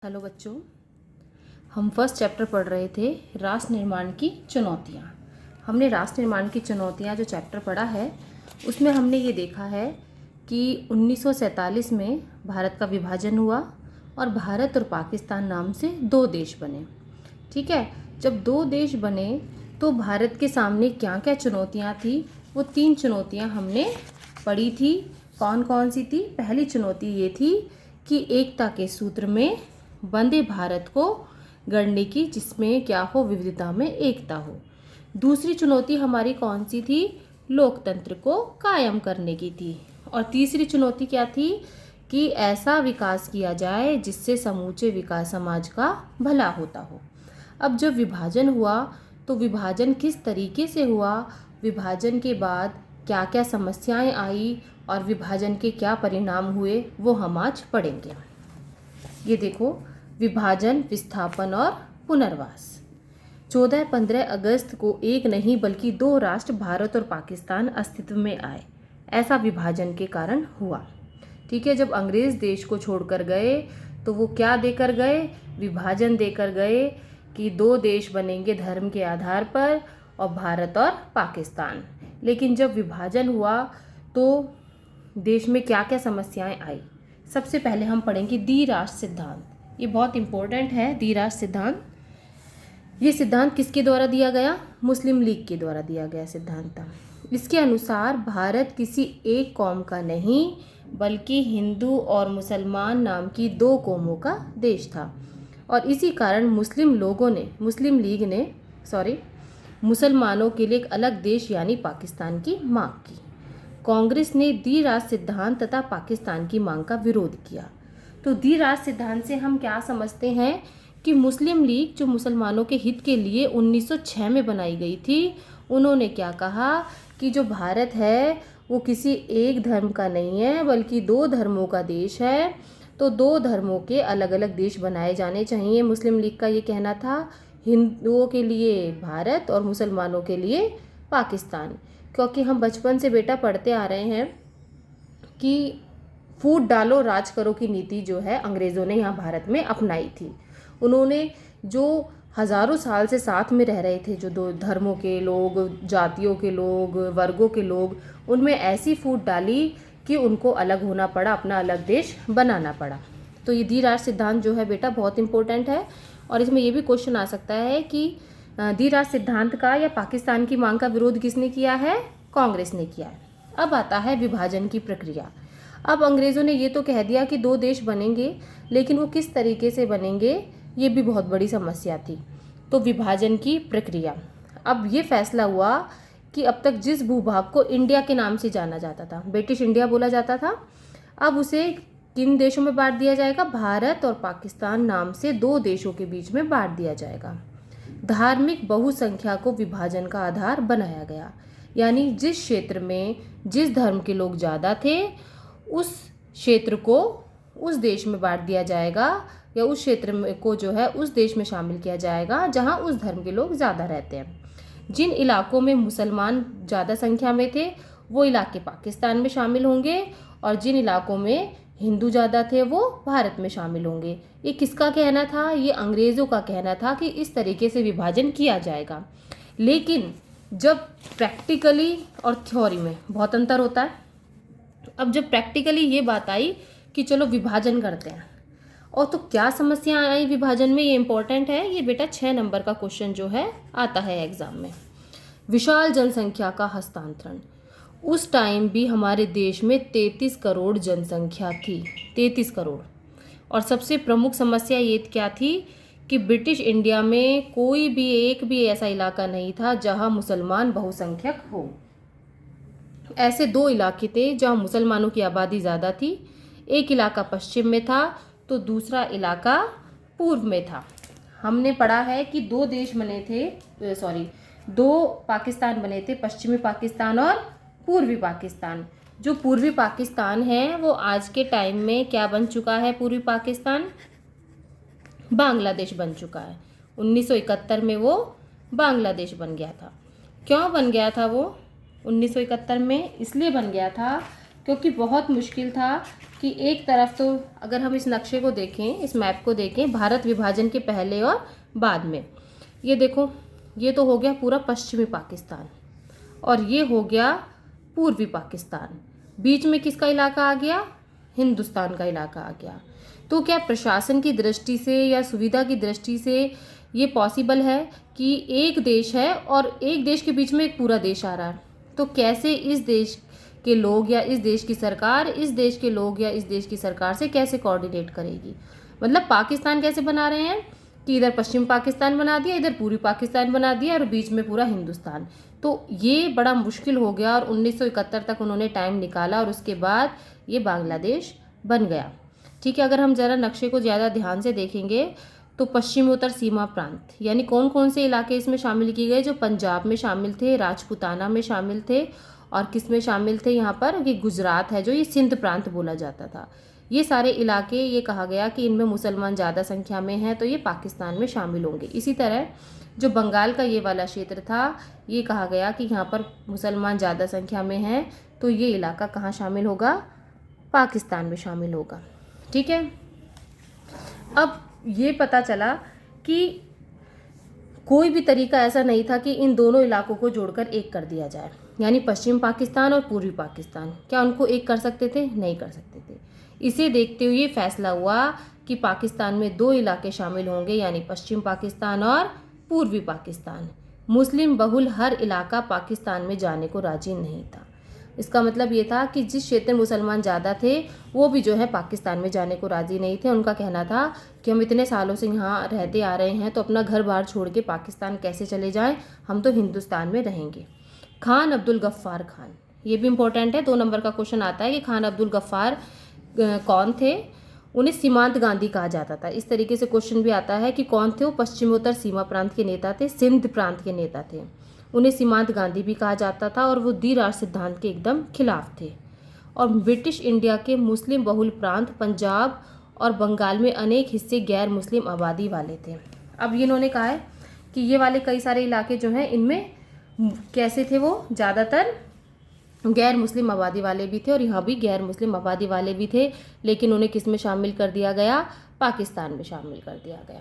Hello बच्चों, हम first chapter पढ़ रहे थे राष्ट्र निर्माण की चुनौतियाँ। हमने राष्ट्र निर्माण की चुनौतियाँ जो चैप्टर पढ़ा है उसमें हमने ये देखा है कि 1947 में भारत का विभाजन हुआ और भारत और पाकिस्तान नाम से दो देश बने। ठीक है, जब दो देश बने तो भारत के सामने क्या क्या चुनौतियाँ थी, वो 3 चुनौतियाँ हमने पढ़ी थी। कौन कौन सी थी? पहली चुनौती ये थी कि एकता के सूत्र में वंदे भारत को गढ़ने की, जिसमें क्या हो, विविधता में एकता हो। दूसरी चुनौती हमारी कौन सी थी? लोकतंत्र को कायम करने की थी। और तीसरी चुनौती क्या थी? कि ऐसा विकास किया जाए जिससे समूचे विकास समाज का भला होता हो। अब जब विभाजन हुआ तो विभाजन किस तरीके से हुआ, विभाजन के बाद क्या क्या समस्याएं आई और विभाजन के क्या परिणाम हुए, वो हम आज पढ़ेंगे। ये देखो, विभाजन, विस्थापन और पुनर्वास। 14-15 अगस्त को एक नहीं बल्कि 2 राष्ट्र भारत और पाकिस्तान अस्तित्व में आए। ऐसा विभाजन के कारण हुआ। ठीक है, जब अंग्रेज देश को छोड़कर गए तो वो क्या देकर गए? विभाजन देकर गए कि 2 देश बनेंगे धर्म के आधार पर, और भारत और पाकिस्तान। लेकिन जब विभाजन हुआ तो देश में क्या क्या समस्याएं आई। सबसे पहले हम पढ़ेंगे द्विराष्ट्र सिद्धांत। ये बहुत इम्पोर्टेंट है। द्विराष्ट्र सिद्धांत, ये सिद्धांत किसके द्वारा दिया गया? मुस्लिम लीग के द्वारा दिया गया सिद्धांत था। इसके अनुसार भारत किसी एक कौम का नहीं बल्कि हिंदू और मुसलमान नाम की 2 कौमों का देश था। और इसी कारण मुस्लिम लीग ने मुसलमानों के लिए एक अलग देश यानी पाकिस्तान की मांग की। कांग्रेस ने द्विराष्ट्र सिद्धांत तथा पाकिस्तान की मांग का विरोध किया। तो द्विराष्ट्र सिद्धांत से हम क्या समझते हैं कि मुस्लिम लीग जो मुसलमानों के हित के लिए 1906 में बनाई गई थी, उन्होंने क्या कहा कि जो भारत है वो किसी एक धर्म का नहीं है बल्कि 2 धर्मों का देश है। तो 2 धर्मों के अलग अलग देश बनाए जाने चाहिए। मुस्लिम लीग का ये कहना था। हिंदुओं के लिए भारत और मुसलमानों के लिए पाकिस्तान। क्योंकि हम बचपन से बेटा पढ़ते आ रहे हैं कि फूट डालो राज करो की नीति जो है अंग्रेज़ों ने यहाँ भारत में अपनाई थी। उन्होंने जो हज़ारों साल से साथ में रह रहे थे, जो 2 धर्मों के लोग, जातियों के लोग, वर्गों के लोग, उनमें ऐसी फूट डाली कि उनको अलग होना पड़ा, अपना अलग देश बनाना पड़ा। तो ये द्विराष्ट्र सिद्धांत जो है बेटा बहुत इंपॉर्टेंट है। और इसमें ये भी क्वेश्चन आ सकता है कि द्विराष्ट्र सिद्धांत का या पाकिस्तान की मांग का विरोध किसने किया है? कांग्रेस ने किया है। अब आता है विभाजन की प्रक्रिया। अब अंग्रेज़ों ने ये तो कह दिया कि 2 देश बनेंगे, लेकिन वो किस तरीके से बनेंगे, ये भी बहुत बड़ी समस्या थी। तो विभाजन की प्रक्रिया, अब ये फैसला हुआ कि अब तक जिस भूभाग को इंडिया के नाम से जाना जाता था, ब्रिटिश इंडिया बोला जाता था, अब उसे किन देशों में बांट दिया जाएगा? भारत और पाकिस्तान नाम से 2 देशों के बीच में बांट दिया जाएगा। धार्मिक बहुसंख्या को विभाजन का आधार बनाया गया, यानी जिस क्षेत्र में जिस धर्म के लोग ज़्यादा थे उस क्षेत्र को उस देश में बांट दिया जाएगा, या उस क्षेत्र में को जो है उस देश में शामिल किया जाएगा जहां उस धर्म के लोग ज़्यादा रहते हैं। जिन इलाकों में मुसलमान ज़्यादा संख्या में थे वो इलाके पाकिस्तान में शामिल होंगे, और जिन इलाकों में हिंदू ज़्यादा थे वो भारत में शामिल होंगे। ये किसका कहना था? ये अंग्रेज़ों का कहना था कि इस तरीके से विभाजन किया जाएगा। लेकिन जब प्रैक्टिकली और थ्योरी में बहुत अंतर होता है। अब जब प्रैक्टिकली ये बात आई कि चलो विभाजन करते हैं, और तो क्या समस्या आई विभाजन में, ये इंपॉर्टेंट है। ये बेटा 6 नंबर का क्वेश्चन जो है आता है एग्जाम में। विशाल जनसंख्या का हस्तांतरण। उस टाइम भी हमारे देश में 33 करोड़ जनसंख्या थी, 33 करोड़। और सबसे प्रमुख समस्या ये क्या थी कि ब्रिटिश इंडिया में कोई भी एक भी ऐसा इलाका नहीं था जहां मुसलमान बहुसंख्यक हो। ऐसे 2 इलाके थे जहां मुसलमानों की आबादी ज़्यादा थी। एक इलाका पश्चिम में था तो दूसरा इलाका पूर्व में था। हमने पढ़ा है कि 2 देश बने थे, 2 पाकिस्तान बने थे, पश्चिमी पाकिस्तान और पूर्वी पाकिस्तान। जो पूर्वी पाकिस्तान है वो आज के टाइम में क्या बन चुका है? पूर्वी पाकिस्तान बांग्लादेश बन चुका है। 1971 में वो बांग्लादेश बन गया था। क्यों बन गया था वो 1971 में? इसलिए बन गया था क्योंकि बहुत मुश्किल था कि एक तरफ तो अगर हम इस नक्शे को देखें, इस मैप को देखें, भारत विभाजन के पहले और बाद में, ये देखो, ये तो हो गया पूरा पश्चिमी पाकिस्तान और ये हो गया पूर्वी पाकिस्तान। बीच में किसका इलाका आ गया? हिंदुस्तान का इलाका आ गया। तो क्या प्रशासन की दृष्टि से या सुविधा की दृष्टि से ये पॉसिबल है कि एक देश है और एक देश के बीच में एक पूरा देश आ रहा है, तो कैसे इस देश के लोग या इस देश की सरकार इस देश के लोग या इस देश की सरकार से कैसे कोऑर्डिनेट करेगी? मतलब पाकिस्तान कैसे बना रहे हैं कि इधर पश्चिम पाकिस्तान बना दिया, इधर पूर्वी पाकिस्तान बना दिया और बीच में पूरा हिंदुस्तान। तो ये बड़ा मुश्किल हो गया और 1971 तक उन्होंने टाइम निकाला और उसके बाद ये बांग्लादेश बन गया। ठीक है, अगर हम ज़रा नक्शे को ज़्यादा ध्यान से देखेंगे तो पश्चिमोत्तर सीमा प्रांत यानी कौन कौन से इलाके इसमें शामिल किए गए? जो पंजाब में शामिल थे, राजपूताना में शामिल थे और किस में शामिल थे? यहाँ पर ये गुजरात है जो ये सिंध प्रांत बोला जाता था। ये सारे इलाके, ये कहा गया कि इनमें मुसलमान ज़्यादा संख्या में हैं तो ये पाकिस्तान में शामिल होंगे। इसी तरह जो बंगाल का ये वाला क्षेत्र था, ये कहा गया कि यहाँ पर मुसलमान ज़्यादा संख्या में हैं तो ये इलाका कहाँ शामिल होगा? पाकिस्तान में शामिल होगा। ठीक है, अब ये पता चला कि कोई भी तरीका ऐसा नहीं था कि इन दोनों इलाकों को जोड़कर एक कर दिया जाए, यानी पश्चिम पाकिस्तान और पूर्वी पाकिस्तान, क्या उनको एक कर सकते थे? नहीं कर सकते थे। इसे देखते हुए फैसला हुआ कि पाकिस्तान में दो इलाके शामिल होंगे, यानी पश्चिम पाकिस्तान और पूर्वी पाकिस्तान। मुस्लिम बहुल हर इलाका पाकिस्तान में जाने को राजी नहीं था। इसका मतलब ये था कि जिस क्षेत्र में मुसलमान ज़्यादा थे वो भी जो है पाकिस्तान में जाने को राज़ी नहीं थे। उनका कहना था कि हम इतने सालों से यहाँ रहते आ रहे हैं तो अपना घर बार छोड़ के पाकिस्तान कैसे चले जाएं, हम तो हिंदुस्तान में रहेंगे। खान अब्दुल गफ्फार खान, ये भी इम्पोर्टेंट है, 2 नंबर का क्वेश्चन आता है कि खान अब्दुल गफ्फार कौन थे? उन्हें सीमांत गांधी कहा जाता था। इस तरीके से क्वेश्चन भी आता है कि कौन थे वो? पश्चिमोत्तर सीमा प्रांत के नेता थे, सिंध प्रांत के नेता थे। उन्हें सीमांत गांधी भी कहा जाता था और वो द्विराष्ट्र सिद्धांत के एकदम खिलाफ थे। और ब्रिटिश इंडिया के मुस्लिम बहुल प्रांत पंजाब और बंगाल में अनेक हिस्से गैर मुस्लिम आबादी वाले थे। अब ये इन्होंने कहा है कि ये वाले कई सारे इलाके जो हैं इनमें कैसे थे? वो ज़्यादातर गैर मुस्लिम आबादी वाले भी थे और यहाँ भी गैर मुस्लिम आबादी वाले भी थे, लेकिन उन्हें किस में शामिल कर दिया गया? पाकिस्तान में शामिल कर दिया गया।